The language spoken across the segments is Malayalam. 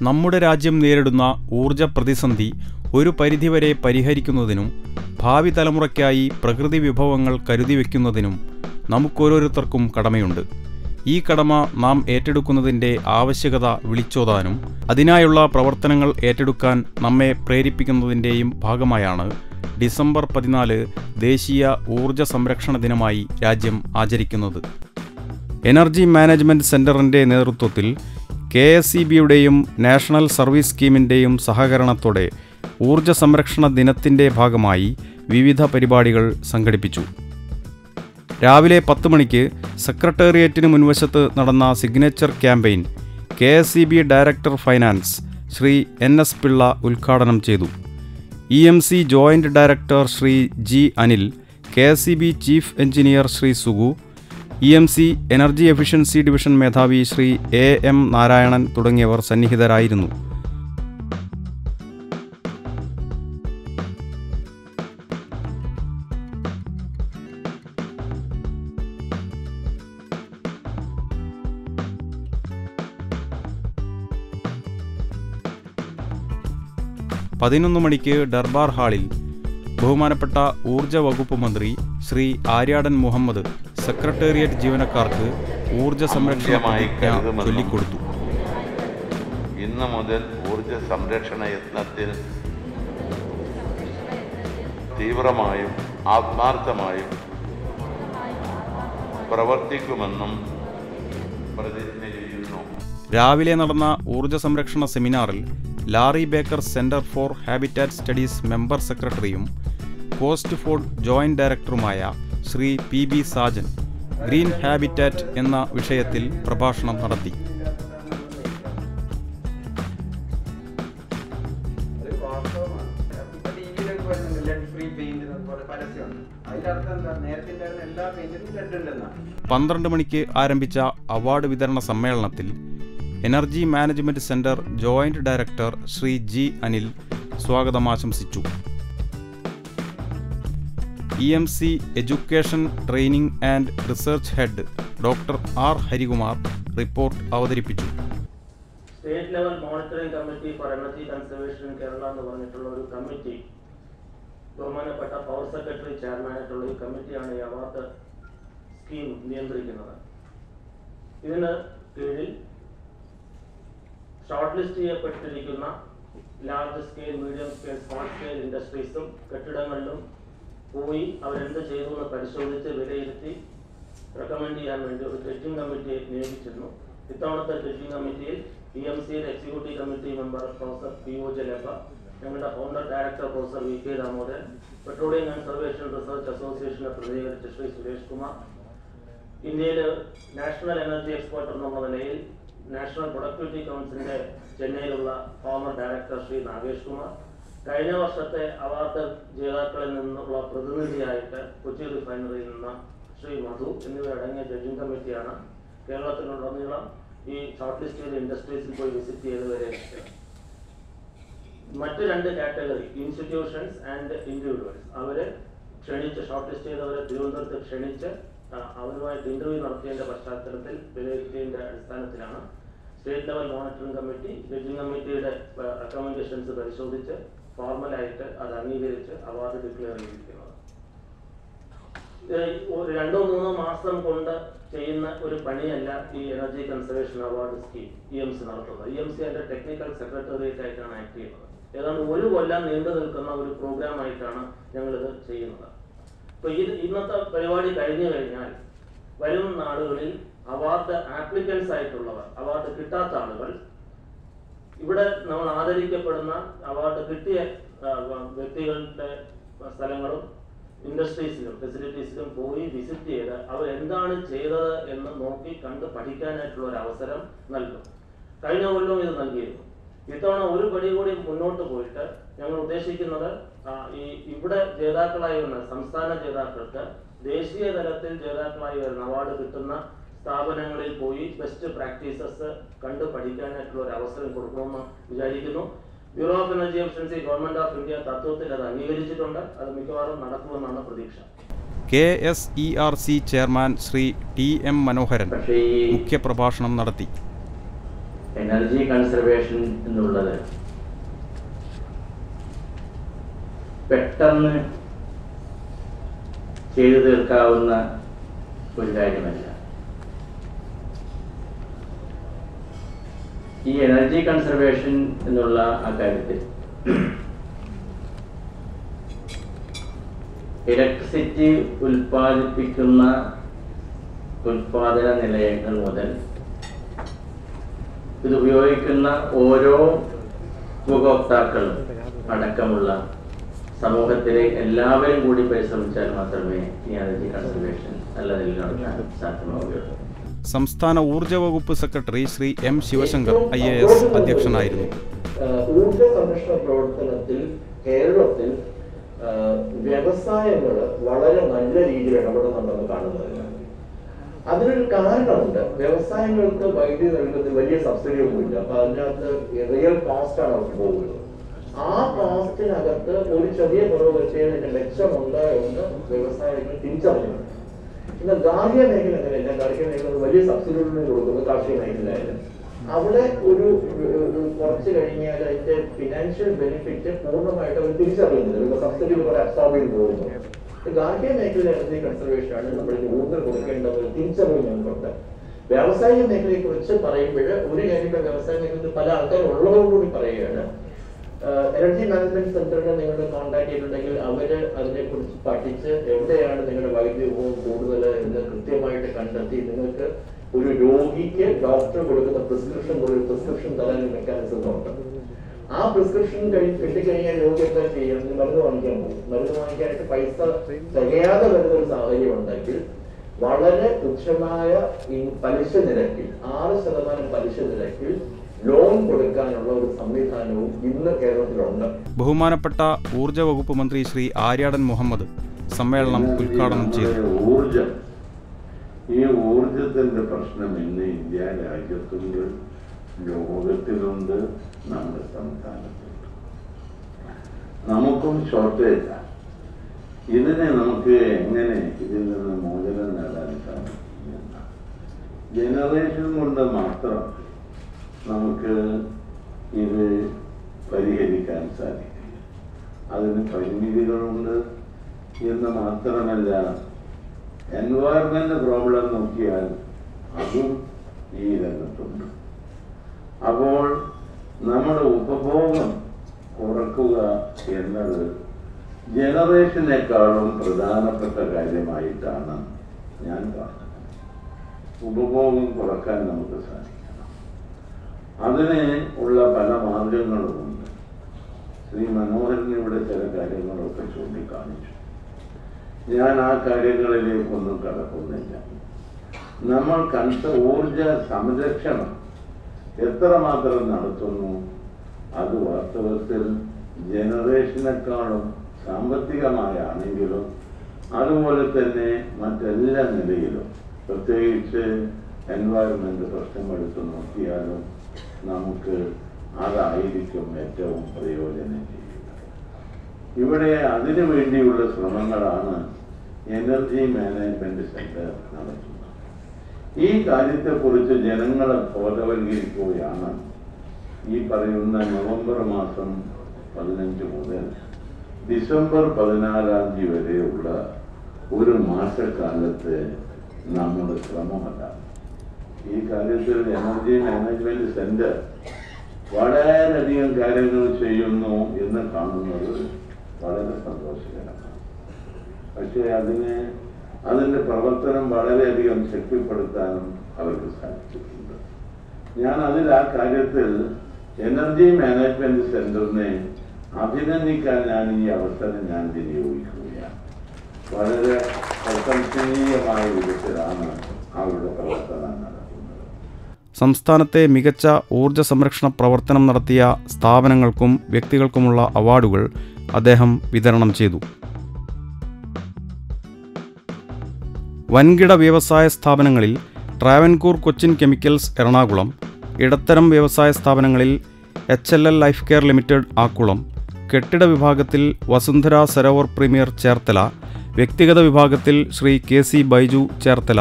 നമ്മുടെ രാജ്യം നേരിടുന്ന ഊർജ പ്രതിസന്ധി ഒരു പരിധിവരെ പരിഹരിക്കുന്നതിനും ഭാവി തലമുറയ്ക്കായി പ്രകൃതി വിഭവങ്ങൾ കരുതി വയ്ക്കുന്നതിനും നമുക്കോരോരുത്തർക്കും കടമയുണ്ട്. ഈ കടമ നാം ഏറ്റെടുക്കുന്നതിൻ്റെ ആവശ്യകത വിളിച്ചോതാനും അതിനായുള്ള പ്രവർത്തനങ്ങൾ ഏറ്റെടുക്കാൻ നമ്മെ പ്രേരിപ്പിക്കുന്നതിൻ്റെയും ഭാഗമായാണ് ഡിസംബർ 14 ദേശീയ ഊർജ സംരക്ഷണ ദിനമായി രാജ്യം ആചരിക്കുന്നത്. എനർജി മാനേജ്മെൻറ്റ് സെൻ്ററിൻ്റെ നേതൃത്വത്തിൽ KSEBയുടെയും നാഷണൽ സർവീസ് സ്കീമിൻ്റെയും സഹകരണത്തോടെ ഊർജ സംരക്ഷണ ദിനത്തിൻ്റെ ഭാഗമായി വിവിധ പരിപാടികൾ സംഘടിപ്പിച്ചു. രാവിലെ 10 മണിക്ക് സെക്രട്ടേറിയറ്റിന് മുൻവശത്ത് നടന്ന signature campaign KSEB director finance Shri NS Pillai ഉദ്ഘാടനം ചെയ്തു. EMC joint director Shri G Anil, KSEB chief engineer Shri Sugu, EMC energy efficiency division മേധാവി ശ്രീ AM നാരായണൻ തുടങ്ങിയവർ സന്നിഹിതരായിരുന്നു. പതിനൊന്ന് മണിക്ക് ദർബാർ ഹാളിൽ ബഹുമാനപ്പെട്ട ഊർജ വകുപ്പ് മന്ത്രി ശ്രീ ആര്യാടൻ മുഹമ്മദ് സെക്രട്ടേറിയറ്റ് ജീവനക്കാർക്ക് ഊർജ സംരക്ഷണ പ്രതിജ്ഞ ചൊല്ലിക്കൊടുത്തു. ഇന്നു മുതൽ ഊർജ സംരക്ഷണ യത്നത്തിൽ തീവ്രമായും ആത്മാർത്ഥമായും പ്രവർത്തിക്കുമെന്നും പ്രതിജ്ഞ ചെയ്യുന്നു. രാവിലെ നടന്ന ഊർജ സംരക്ഷണ സെമിനാറിൽ Larry Baker centre for habitat studies member സെക്രട്ടറിയും കോസ്റ്റ് ഫോർഡ് ജോയിന്റ് ഡയറക്ടറുമായ Shri PB Sajan green habitat എന്ന വിഷയത്തിൽ പ്രഭാഷണം നടത്തി. പന്ത്രണ്ട് മണിക്ക് ആരംഭിച്ച അവാർഡ് വിതരണ സമ്മേളനത്തിൽ energy management centre joint director Shri G Anil സ്വാഗതം ആശംസിച്ചു. EMC education training and research head doctor R Harikumar report അവതരിപ്പിച്ചു. State level monitoring committee for energy conservation in Kerala എന്ന് പറഞ്ഞിട്ടുള്ള ഒരു കമ്മിറ്റി, ബഹുമാനപ്പെട്ട പവർ സെക്രട്ടറി ചെയർമാനായിട്ടുള്ള ഈ കമ്മിറ്റിയാണ് ഈ അവാർഡ് സ്കീം നിയന്ത്രിക്കുന്നത്. ഇതിന് കീഴിൽ ഷോർട്ട് ലിസ്റ്റ് ചെയ്യപ്പെട്ടിരിക്കുന്ന large scale, medium scale, small scale ഇൻഡസ്ട്രീസും കെട്ടിടങ്ങളിലും പോയി അവരെന്ത് ചെയ്തു എന്ന് പരിശോധിച്ച് വിലയിരുത്തി റെക്കമെൻഡ് ചെയ്യാൻ വേണ്ടി ഒരു ജഡ്ജിംഗ് കമ്മിറ്റിയെ നിയോഗിച്ചിരുന്നു. ഇത്തവണത്തെ ജഡ്ജിംഗ് കമ്മിറ്റിയിൽ EMCയുടെ executive committee member professor PO ജലബ, ഞങ്ങളുടെ founder director professor VK Damodaran, petroleum conservation research അസോസിയേഷനെ പ്രതിനിധീകരിച്ച ശ്രീ സുരേഷ് കുമാർ, ഇന്ത്യയിൽ നാഷണൽ എനർജി എക്സ്പെർട്ട് എന്നുള്ള നിലയിൽ നാഷണൽ പ്രൊഡക്ടിവിറ്റി കൗൺസിലിന്റെ ചെന്നൈയിലുള്ള ഫോമർ ഡയറക്ടർ ശ്രീ നാഗേഷ് കുമാർ, കഴിഞ്ഞ വർഷത്തെ അവാർഡ് ജേതാക്കളിൽ നിന്നുള്ള പ്രതിനിധിയായിട്ട് കൊച്ചി റിഫൈനറിയിൽ നിന്ന് ശ്രീ മധു എന്നിവരടങ്ങിയ ജഡ്ജിംഗ് കമ്മിറ്റിയാണ് കേരളത്തിലുടനീളം ഈ ഷോർട്ട് ലിസ്റ്റ് ചെയ്ത ഇൻഡസ്ട്രീസിൽ പോയി വിസിറ്റ് ചെയ്തവരെ. മറ്റ് രണ്ട് കാറ്റഗറി ഇൻസ്റ്റിറ്റ്യൂഷൻസ് ആൻഡ് ഇൻഡിവിജ്വൽസ് അവരെ ക്ഷണിച്ച്, ഷോർട്ട് ലിസ്റ്റ് ചെയ്തവരെ തിരുവനന്തപുരത്ത് ക്ഷണിച്ച് അവരുമായിട്ട് ഇന്റർവ്യൂ നടത്തിയതിന്റെ പശ്ചാത്തലത്തിൽ വിലയിരുത്തിയതിന്റെ അടിസ്ഥാനത്തിലാണ് state level monitoring committee judging കമ്മിറ്റിയുടെ റെക്കമെൻഡേഷൻസ് പരിശോധിച്ച് ഫോർമലായിട്ട് അത് അംഗീകരിച്ച് അവാർഡ് ഡിക്ലെയർ ചെയ്തിരിക്കുന്നത്. 2-3 മാസം കൊണ്ട് ചെയ്യുന്ന ഒരു പണിയല്ല ഈ energy conservation award scheme EMC നടത്തുന്നത്. EMC അതിന്റെ ടെക്നിക്കൽ സെക്രട്ടേറിയറ്റ് ആയിട്ടാണ് ആക്ട് ചെയ്യുന്നത്. ഏതാണ്ട് 1 കൊല്ലം നീണ്ടു നിൽക്കുന്ന ഒരു പ്രോഗ്രാം ആയിട്ടാണ് ഞങ്ങളിത് ചെയ്യുന്നത്. ഇപ്പൊ ഇന്നത്തെ പരിപാടി കഴിഞ്ഞു കഴിഞ്ഞാൽ വരും നാളുകളിൽ അവാർഡ് ആപ്ലിക്കൻസ് ആയിട്ടുള്ളവർ, അവാർഡ് കിട്ടാത്ത ആളുകൾ, ഇവിടെ നമ്മൾ ആദരിക്കപ്പെടുന്ന അവാർഡ് കിട്ടിയ വ്യക്തികളുടെ സ്ഥലങ്ങളും ഇൻഡസ്ട്രീസിലും ഫെസിലിറ്റീസിലും പോയി വിസിറ്റ് ചെയ്ത് അവർ എന്താണ് ചെയ്തത് എന്ന് നോക്കി കണ്ട് പഠിക്കാനായിട്ടുള്ള ഒരു അവസരം നൽകും. കഴിഞ്ഞ കൊല്ലവും ഇത് നൽകിയിരുന്നു. ഇത്തവണ ഒരു പടി കൂടി മുന്നോട്ട് പോയിട്ട് ഞങ്ങൾ ഉദ്ദേശിക്കുന്നത് ഇവിടെ ജേതാക്കളായി വരുന്ന സംസ്ഥാന ജേതാക്കൾക്ക് ദേശീയ തലത്തിൽ ജേതാക്കളായി വരുന്ന അവാർഡ് കിട്ടുന്ന സ്ഥാപനങ്ങളിൽ പോയി ബെസ്റ്റ് പ്രാക്ടീസസ് കണ്ട് പഠിക്കാനായിട്ടുള്ള ഒരു അവസരം കൊടുക്കണമെന്ന് വിചാരിക്കുന്നു. Bureau of energy efficiency government of India തത്വത്തിൽ അത് അംഗീകരിച്ചിട്ടുണ്ട്. അത് മിക്കവാറും നടക്കുമെന്നാണ് പ്രതീക്ഷ. KSERC ചെയർമാൻ ശ്രീ TM മനോഹരൻ മുഖ്യപ്രഭാഷണം നടത്തി. എനർജി കൺസർവേഷൻ എന്നുള്ളത് പെട്ടെന്ന് ചെയ്തു തീർക്കാവുന്ന ഒരു കാര്യമല്ല. ഈ എനർജി കൺസർവേഷൻ എന്നുള്ള ആ കാര്യത്തിൽ ഇലക്ട്രിസിറ്റി ഉൽപ്പാദിപ്പിക്കുന്ന ഉൽപാദന നിലയങ്ങൾ മുതൽ ഇത് ഉപയോഗിക്കുന്ന ഓരോ ഉപഭോക്താക്കളും അടക്കമുള്ള സമൂഹത്തിലെ എല്ലാവരും കൂടി പരിശ്രമിച്ചാൽ മാത്രമേ ഈ എനർജി കൺസർവേഷൻ നല്ല നിലയിൽ നടത്താൻ സാധ്യമാവുകയുള്ളൂ. സംസ്ഥാന ഊർജ്ജ വകുപ്പ് secretary Shri M Sivasankar IAS അധ്യക്ഷനായിരുന്നു. ഊർജ്ജ സംരക്ഷണ പ്രവർത്തനത്തിൽ കേരളത്തിൽ വ്യവസായങ്ങൾ വളരെ നല്ല രീതിയിൽ ഇടപെടുന്നുണ്ടെന്ന് കാണുന്നതിന് അതിനൊരു കാരണമുണ്ട്. വ്യവസായങ്ങൾക്ക് വൈദ്യുതി നൽകുന്നതിൽ വലിയ സബ്സിഡി ഒന്നുമില്ല. അപ്പൊ അതിനകത്ത് റിയൽ കോസ്റ്റാണ് അവർക്ക് പോകുന്നത്. ആ കോസ്റ്റിനകത്ത് ഒരു ചെറിയ കുറവ് വെച്ചതിന്റെ മെച്ചമുണ്ട് എന്ന് വ്യവസായികൾ തിരിച്ചറിഞ്ഞിട്ടുണ്ട്. എന്നാൽ ഗാർഹിക മേഖല അങ്ങനെയല്ല. ഗാർഹിക മേഖല വലിയ സബ്സിഡികൾ കൊടുക്കുന്നത് കാർഷിക മേഖലയിലായാലും അവിടെ ഒരു കുറച്ച് കഴിഞ്ഞാൽ അതിന്റെ ഫിനാൻഷ്യൽ ബെനിഫിറ്റ് പൂർണ്ണമായിട്ട് അവർ തിരിച്ചറിയുന്നില്ല. സബ്സിഡി കുറെ അബ്സോർബ് ചെയ്ത് പോകുന്നു. ഗാർഹിക മേഖല എനർജി കൺസർവേഷൻ ആണ് നമ്മൾ ഊർജ്ജം കൊടുക്കേണ്ട ഒരു തിരിച്ചറിവ് ഞങ്ങൾക്കുണ്ട്. വ്യാവസായിക മേഖലയെ കുറിച്ച് പറയുമ്പോൾ ഒരു കാര്യം വ്യവസായ മേഖലയിൽ പല ആൾക്കാരും ഉള്ളതോടുകൂടി പറയുകയാണ്. എനർജി മാനേജ്മെന്റ് സെന്ററിനെ നിങ്ങൾ കോൺടാക്ട് ചെയ്തിട്ടുണ്ടെങ്കിൽ അവര് അതിനെക്കുറിച്ച് പഠിച്ച് എവിടെയാണ് നിങ്ങളുടെ വൈദ്യുതി ഉപഭോഗം കൂടുതൽ എന്ന് കൃത്യമായിട്ട് കണ്ടെത്തി നിങ്ങൾക്ക് ഒരു രോഗിക്ക് ഡോക്ടർ കൊടുക്കുന്ന പ്രിസ്ക്രിപ്ഷൻ തരാൻ മെക്കാനിസം ഉണ്ട്. ആ പ്രിസ്ക്രിപ്ഷൻ കിട്ടിക്കഴിഞ്ഞാൽ രോഗി എന്താ ചെയ്യാം? മരുന്ന് വാങ്ങിക്കാൻ പോകും. മരുന്ന് വാങ്ങിക്കാനായിട്ട് പൈസ തികയാതെ വരുന്ന ഒരു സാഹചര്യം ഉണ്ടെങ്കിൽ വളരെ തുച്ഛമായ പലിശ നിരക്കിൽ 6% പലിശ നിരക്കിൽ ലോൺ കൊടുക്കാനുള്ള ഒരു സംവിധാനവും ഇന്ന് കേരളത്തിലുണ്ട്. ബഹുമാനപ്പെട്ട ഊർജ്ജ വകുപ്പ് മന്ത്രി ശ്രീ ആര്യാടൻ മുഹമ്മദ് സമ്മേളനം ഉദ്ഘാടനം ചെയ്തു. ഈ ഊർജത്തിന്റെ പ്രശ്നം ഇന്ന് ഇന്ത്യ രാജ്യത്തുണ്ട്, ലോകത്തിലുണ്ട്, നമ്മുടെ സംസ്ഥാനത്തുണ്ട്. നമുക്കും ഷോർട്ടേജാണ്. ഇതിനെ നമുക്ക് എങ്ങനെ ഇതിൽ നിന്ന് മോചനം നേടാൻ സാധിക്കും? ജനറേഷൻ കൊണ്ട് മാത്രം നമുക്ക് ഇത് പരിഹരിക്കാൻ സാധിക്കില്ല. അതിന് പരിമിതികളുണ്ട് എന്ന് മാത്രമല്ല, എൻവയറമെന്റ് പ്രോബ്ലം നോക്കിയാൽ അതും ഈ രംഗത്തുണ്ട്. അപ്പോൾ നമ്മുടെ ഉപഭോഗം കുറക്കുക എന്നത് ജനറേഷനേക്കാളും പ്രധാനപ്പെട്ട കാര്യമായിട്ടാണ് ഞാൻ കാണുന്നത്. ഉപഭോഗം കുറക്കാൻ നമുക്ക് സാധിക്കണം. അതിന് ഉള്ള പല മാർഗങ്ങളുമുണ്ട്. ശ്രീ മനോഹരൻ ഇവിടെ ചില കാര്യങ്ങളൊക്കെ ചൂണ്ടിക്കാണിച്ചു. ഞാൻ ആ കാര്യങ്ങളിലേക്കൊന്നും കടക്കുന്നില്ല. നമ്മൾ ഊർജ സംരക്ഷണം എത്രമാത്രം നടത്തുന്നു അത് വാസ്തവത്തിൽ ജനറേഷനേക്കാളും സാമ്പത്തികമായാണെങ്കിലും അതുപോലെ തന്നെ മറ്റെല്ലാ നിലയിലും, പ്രത്യേകിച്ച് എൻവയറമെന്റ് പ്രശ്നമെടുത്ത് നോക്കിയാലും നമുക്ക് അതായിരിക്കും ഏറ്റവും പ്രയോജനം ചെയ്യുന്നത്. ഇവിടെ അതിനു വേണ്ടിയുള്ള ശ്രമങ്ങളാണ് എനർജി മാനേജ്മെന്റ് സെന്റർ നടത്തുന്നത്. ഈ കാര്യത്തെക്കുറിച്ച് ജനങ്ങളെ ബോധവൽക്കരിക്കുകയാണ് ഈ പറയുന്ന നവംബർ മാസം 15 മുതൽ ഡിസംബർ 14 വരെയുള്ള ഒരു മാസക്കാലത്ത് നമ്മുടെ ശ്രമമല്ല. ഈ കാര്യത്തിൽ എനർജി മാനേജ്മെന്റ് സെന്റർ വളരെയധികം കാര്യങ്ങൾ ചെയ്യുന്നു എന്ന് കാണുന്നത് വളരെ സന്തോഷകരമാണ്. പക്ഷേ അതിന്റെ പ്രവർത്തനം വളരെയധികം ശക്തിപ്പെടുത്താനും അവർക്ക് സാധിച്ചിട്ടുണ്ട്. ഞാൻ ആ കാര്യത്തിൽ എനർജി മാനേജ്മെന്റ് സെന്ററിനെ അഭിനന്ദിക്കാൻ ഞാൻ ഈ അവസരം വിനിയോഗിക്കുകയാണ്. വളരെ പ്രശംസനീയമായ വിധത്തിലാണ് അവരുടെ പ്രവർത്തനം നടത്തുന്നത്. സംസ്ഥാനത്തെ മികച്ച ഊർജ്ജ സംരക്ഷണ പ്രവർത്തനം നടത്തിയ സ്ഥാപനങ്ങൾക്കും വ്യക്തികൾക്കുമുള്ള അവാർഡുകൾ അദ്ദേഹം വിതരണം ചെയ്തു. വൻകിട വ്യവസായ സ്ഥാപനങ്ങളിൽ ട്രാവൻകൂർ കൊച്ചിൻ കെമിക്കൽസ് എറണാകുളം, ഇടത്തരം വ്യവസായ സ്ഥാപനങ്ങളിൽ HLL life care limited Akkulam, കെട്ടിട വിഭാഗത്തിൽ വസുന്ധര സരോവർ പ്രീമിയർ ചേർത്തല, വ്യക്തിഗത വിഭാഗത്തിൽ ശ്രീ KC ബൈജു ചേർത്തല,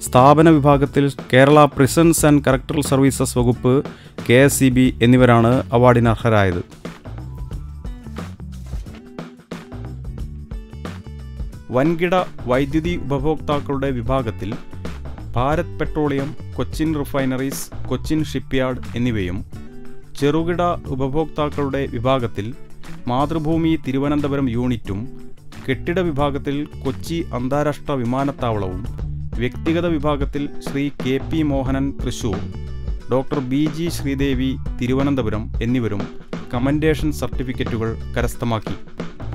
സ്ഥാപന വിഭാഗത്തിൽ കേരള പ്രിസൺസ് ആൻഡ് കറക്ടറൽ സർവീസസ് വകുപ്പ് KSEB എന്നിവരാണ് അവാർഡിന് അർഹരായത്. വൻകിട വൈദ്യുതി ഉപഭോക്താക്കളുടെ വിഭാഗത്തിൽ Bharat petroleum, Cochin refineries, Cochin shipyard എന്നിവയും, ചെറുകിട ഉപഭോക്താക്കളുടെ വിഭാഗത്തിൽ മാതൃഭൂമി തിരുവനന്തപുരം യൂണിറ്റും, കെട്ടിട വിഭാഗത്തിൽ കൊച്ചി അന്താരാഷ്ട്ര വിമാനത്താവളവും, വ്യക്തിഗത വിഭാഗത്തിൽ Shri KP Mohanan Thrissur, doctor BG Sreedevi Thiruvananthapuram എന്നിവരും കമൻഡേഷൻ സർട്ടിഫിക്കറ്റുകൾ കരസ്ഥമാക്കി.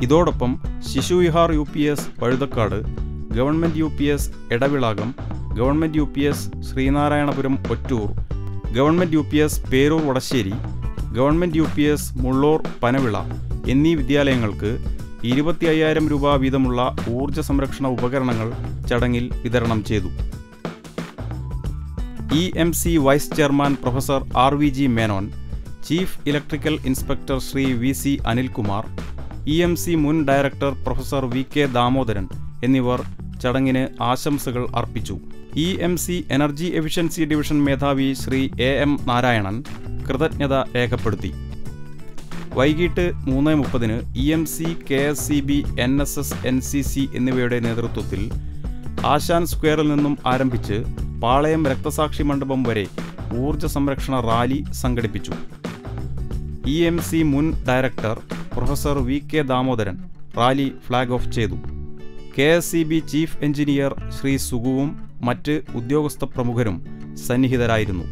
ഇതോടൊപ്പം Shishuvihar UPS Vazhuthacaud, government UPS Edavilakam, government UPS Sreenarayanapuram Ottoor, government UPS Peroor Vadasserry, government UPS Mullur Panavila എന്നീ വിദ്യാലയങ്ങൾക്ക് 25,000 രൂപ വീതമുള്ള ഊർജ്ജ സംരക്ഷണ ഉപകരണങ്ങൾ ചടങ്ങിൽ വിതരണം ചെയ്തു. EMC vice chairman professor RVG Menon, chief electrical inspector Shri VC Anilkumar, EMC മുൻ ഡയറക്ടർ പ്രൊഫസർ VK ദാമോദരൻ എന്നിവർ ചടങ്ങിന് ആശംസകൾ അർപ്പിച്ചു. EMC എനർജി എഫിഷ്യൻസി ഡിവിഷൻ മേധാവി ശ്രീ AM നാരായണൻ കൃതജ്ഞത രേഖപ്പെടുത്തി. വൈകിട്ട് 3:30 EMC, KSEB, NSS, NCC എന്നിവയുടെ നേതൃത്വത്തിൽ ആശാൻ സ്ക്വയറിൽ നിന്നും ആരംഭിച്ച് പാളയം രക്തസാക്ഷി മണ്ഡപം വരെ ഊർജ്ജ സംരക്ഷണ റാലി സംഘടിപ്പിച്ചു. EMC മുൻ director professor VK Damodaran rally flag off ചെയ്തു. KSEB ചീഫ് എഞ്ചിനീയർ ശ്രീ സുഗുവും മറ്റ് ഉദ്യോഗസ്ഥ പ്രമുഖരും സന്നിഹിതരായിരുന്നു.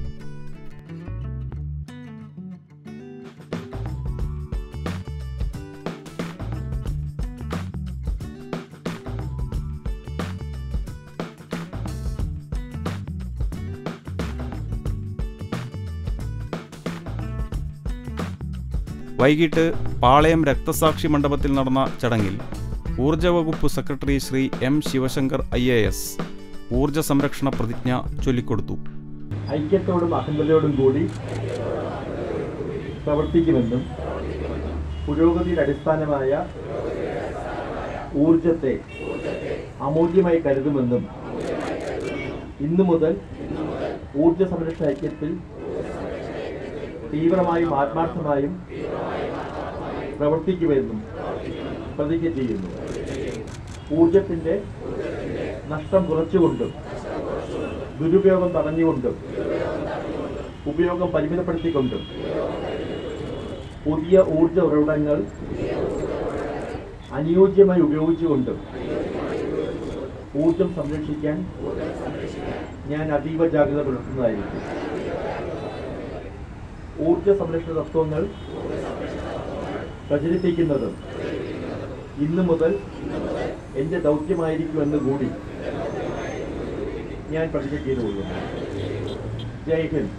വൈകിട്ട് പാളയം രക്തസാക്ഷി മണ്ഡപത്തിൽ നടന്ന ചടങ്ങിൽ ഊർജ്ജ വകുപ്പ് secretary Shri M Sivasankar IAS ഊർജ്ജ സംരക്ഷണ പ്രതിജ്ഞ ചൊല്ലിക്കൊടുത്തു. ഐക്യത്തോടും അഖണ്ഡതയോടും കൂടി പ്രവർത്തിക്കുമെന്നും പുരോഗതിയുടെ അടിസ്ഥാനമായ ഊർജത്തെ അമൂല്യമായി കരുതുമെന്നും ഇന്നു മുതൽ ഊർജ്ജ സംരക്ഷണ ഐക്യത്തിൽ തീവ്രമായും ആത്മാർത്ഥമായും പ്രവർത്തിക്കുമെന്നും പ്രതിജ്ഞ ചെയ്യുന്നു. ഊർജത്തിൻ്റെ നഷ്ടം കുറച്ചുകൊണ്ടും ദുരുപയോഗം തടഞ്ഞുകൊണ്ടും ഉപയോഗം പരിമിതപ്പെടുത്തിക്കൊണ്ടും പുതിയ ഊർജ ഉറവിടങ്ങൾ അനുയോജ്യമായി ഉപയോഗിച്ചുകൊണ്ടും ഊർജം സംരക്ഷിക്കാൻ ഞാൻ അതീവ ജാഗ്രത പുലർത്തുന്നതായിരിക്കും. ഊർജ സംരക്ഷണ തത്വങ്ങൾ പ്രചരിപ്പിക്കുന്നതും ഇന്നു മുതൽ എൻ്റെ ദൗത്യമായിരിക്കുമെന്ന് കൂടി ഞാൻ പ്രതിജ്ഞ ചെയ്തുകൊള്ളുന്നു. ജയ് ഹിന്ദ്.